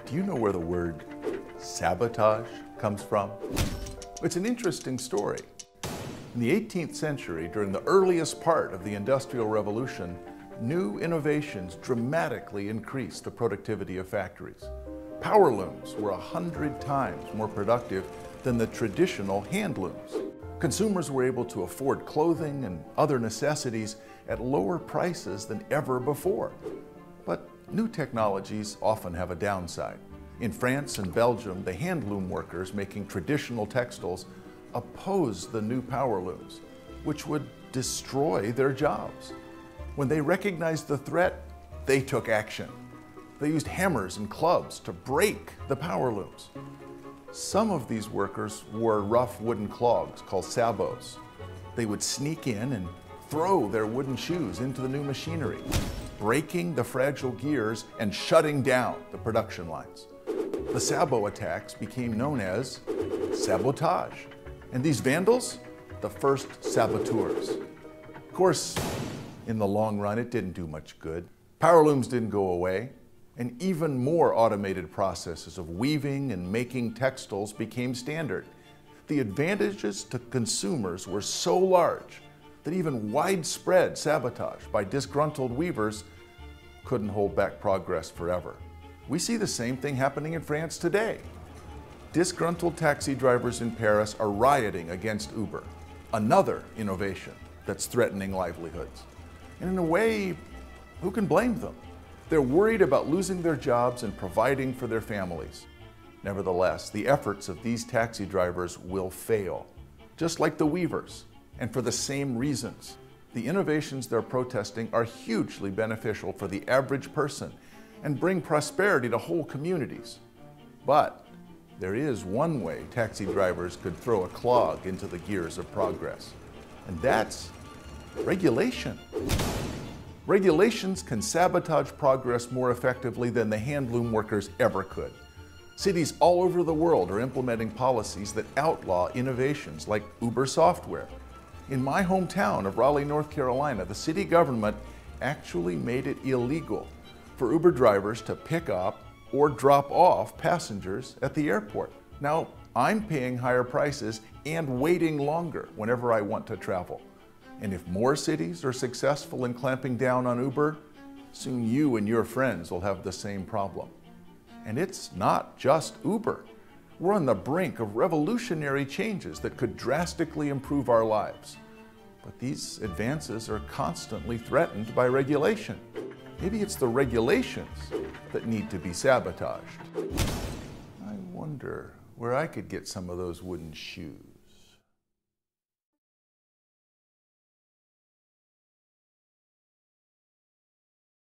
Do you know where the word sabotage comes from? It's an interesting story. In the 18th century, during the earliest part of the Industrial Revolution, new innovations dramatically increased the productivity of factories. Power looms were 100 times more productive than the traditional hand looms. Consumers were able to afford clothing and other necessities at lower prices than ever before. But new technologies often have a downside. In France and Belgium, the hand loom workers making traditional textiles opposed the new power looms, which would destroy their jobs. When they recognized the threat, they took action. They used hammers and clubs to break the power looms. Some of these workers wore rough wooden clogs called sabots. They would sneak in and throw their wooden shoes into the new machinery, breaking the fragile gears and shutting down the production lines. The sabot attacks became known as sabotage, and these vandals, the first saboteurs. Of course, in the long run, it didn't do much good. Power looms didn't go away, and even more automated processes of weaving and making textiles became standard. The advantages to consumers were so large that even widespread sabotage by disgruntled weavers couldn't hold back progress forever. We see the same thing happening in France today. Disgruntled taxi drivers in Paris are rioting against Uber, another innovation that's threatening livelihoods. And in a way, who can blame them? They're worried about losing their jobs and providing for their families. Nevertheless, the efforts of these taxi drivers will fail, just like the weavers, and for the same reasons. The innovations they're protesting are hugely beneficial for the average person and bring prosperity to whole communities. But there is one way taxi drivers could throw a clog into the gears of progress, and that's regulation. Regulations can sabotage progress more effectively than the hand loom workers ever could. Cities all over the world are implementing policies that outlaw innovations like Uber software. In my hometown of Raleigh, North Carolina, the city government actually made it illegal for Uber drivers to pick up or drop off passengers at the airport. Now, I'm paying higher prices and waiting longer whenever I want to travel. And if more cities are successful in clamping down on Uber, soon you and your friends will have the same problem. And it's not just Uber. We're on the brink of revolutionary changes that could drastically improve our lives. But these advances are constantly threatened by regulation. Maybe it's the regulations that need to be sabotaged. I wonder where I could get some of those wooden shoes.